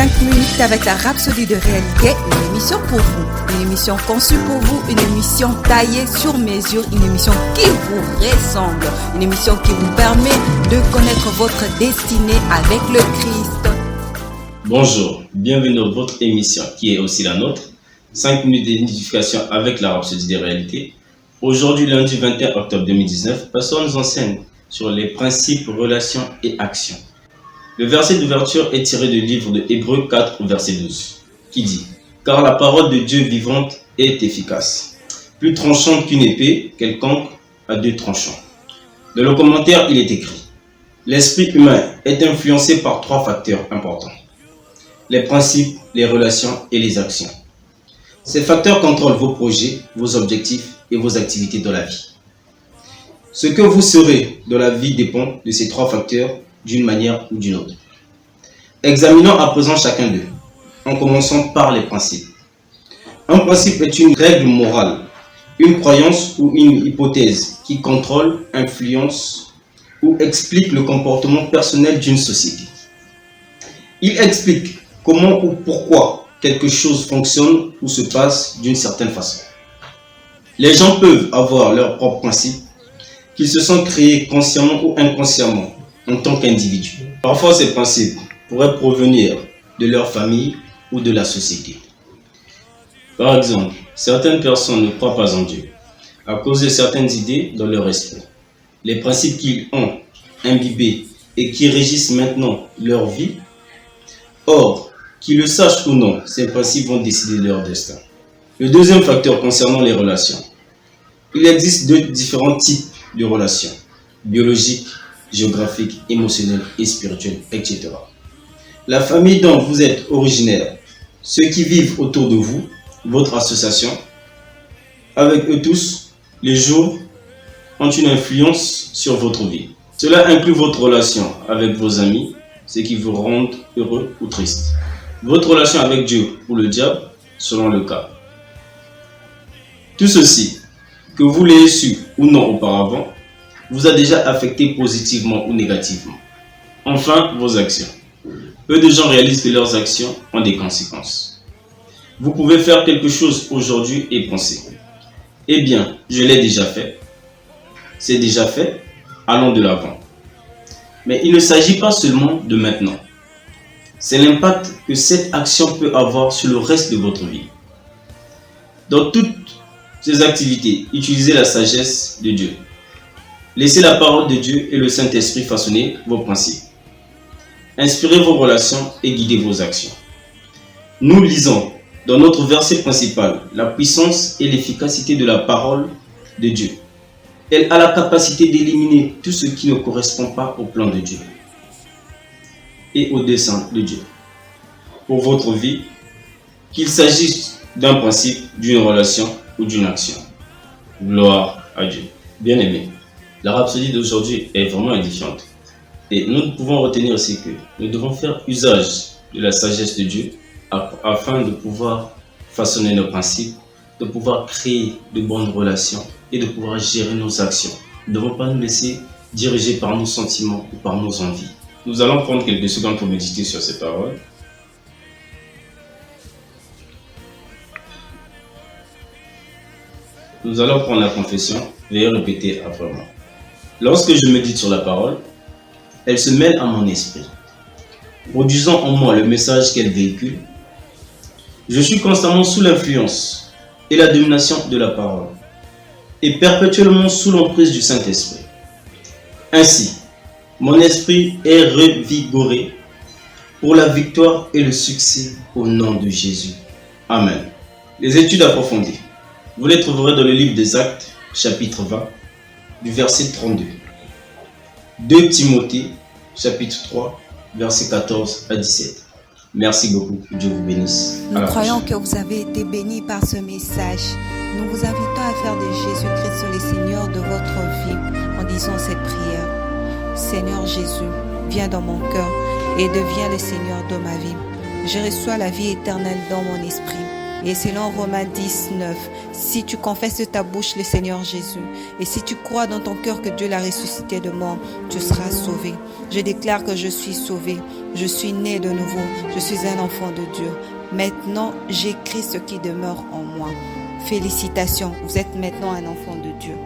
5 minutes avec la Rhapsodie de réalité, une émission pour vous, une émission conçue pour vous, une émission taillée sur mesure, une émission qui vous ressemble, une émission qui vous permet de connaître votre destinée avec le Christ. Bonjour, bienvenue dans votre émission qui est aussi la nôtre, 5 minutes d'identification avec la Rhapsodie de réalité. Aujourd'hui, lundi 21 octobre 2019, Pasteur nous enseigne sur les principes, relations et actions. Le verset d'ouverture est tiré du livre de Hébreux 4, verset 12, qui dit « Car la parole de Dieu vivante est efficace, plus tranchante qu'une épée quelconque à 2 tranchants. » Dans le commentaire, il est écrit « L'esprit humain est influencé par 3 facteurs importants. Les principes, les relations et les actions. Ces facteurs contrôlent vos projets, vos objectifs et vos activités dans la vie. Ce que vous serez dans la vie dépend de ces 3 facteurs d'une manière ou d'une autre. Examinons à présent chacun d'eux, en commençant par les principes. Un principe est une règle morale, une croyance ou une hypothèse qui contrôle, influence ou explique le comportement personnel d'une société. Il explique comment ou pourquoi quelque chose fonctionne ou se passe d'une certaine façon. Les gens peuvent avoir leurs propres principes qu'ils se sont créés consciemment ou inconsciemment en tant qu'individus. Parfois, ces principes pourraient provenir de leur famille ou de la société. Par exemple, certaines personnes ne croient pas en Dieu à cause de certaines idées dans leur esprit. Les principes qu'ils ont imbibés et qui régissent maintenant leur vie. Or, qu'ils le sachent ou non, ces principes vont décider de leur destin. Le deuxième facteur concernant les relations. Il existe 2 différents types de relations, biologiques, géographiques, émotionnelles et spirituelles, etc. La famille dont vous êtes originaire, ceux qui vivent autour de vous, votre association, avec eux tous, les jours ont une influence sur votre vie. Cela inclut votre relation avec vos amis, ceux qui vous rendent heureux ou tristes. Votre relation avec Dieu ou le diable, selon le cas. Tout ceci, que vous l'ayez su ou non auparavant, vous a déjà affecté positivement ou négativement. Enfin, vos actions. Peu de gens réalisent que leurs actions ont des conséquences. Vous pouvez faire quelque chose aujourd'hui et penser « Eh bien, je l'ai déjà fait. C'est déjà fait, allons de l'avant. » Mais il ne s'agit pas seulement de maintenant. C'est l'impact que cette action peut avoir sur le reste de votre vie. Dans toutes ces activités, utilisez la sagesse de Dieu. Laissez la parole de Dieu et le Saint-Esprit façonner vos principes. Inspirez vos relations et guidez vos actions. Nous lisons dans notre verset principal la puissance et l'efficacité de la parole de Dieu. Elle a la capacité d'éliminer tout ce qui ne correspond pas au plan de Dieu et au dessein de Dieu pour votre vie, qu'il s'agisse d'un principe, d'une relation ou d'une action. Gloire à Dieu. Bien-aimés, la rhapsodie d'aujourd'hui est vraiment édifiante. Et nous pouvons retenir aussi que nous devons faire usage de la sagesse de Dieu afin de pouvoir façonner nos principes, de pouvoir créer de bonnes relations et de pouvoir gérer nos actions. Nous ne devons pas nous laisser diriger par nos sentiments ou par nos envies. Nous allons prendre quelques secondes pour méditer sur ces paroles. Nous allons prendre la confession. Veuillez répéter après moi. Lorsque je médite sur la parole, elle se mêle à mon esprit, produisant en moi le message qu'elle véhicule. Je suis constamment sous l'influence et la domination de la parole, et perpétuellement sous l'emprise du Saint-Esprit. Ainsi, mon esprit est revigoré pour la victoire et le succès au nom de Jésus. Amen. Les études approfondies. Vous les trouverez dans le livre des Actes, chapitre 20, du verset 32. 2 Timothée, chapitre 3, verset 14 à 17. Merci beaucoup. Dieu vous bénisse. Nous croyons que vous avez été bénis par ce message. Nous vous invitons à faire de Jésus-Christ le Seigneur de votre vie en disant cette prière. Seigneur Jésus, viens dans mon cœur et deviens le Seigneur de ma vie. Je reçois la vie éternelle dans mon esprit. Et selon Romains 10, 9, si tu confesses de ta bouche le Seigneur Jésus, et si tu crois dans ton cœur que Dieu l'a ressuscité de mort, tu seras sauvé. Je déclare que je suis sauvé, je suis né de nouveau, je suis un enfant de Dieu. Maintenant, j'ai Christ qui demeure en moi. Félicitations, vous êtes maintenant un enfant de Dieu.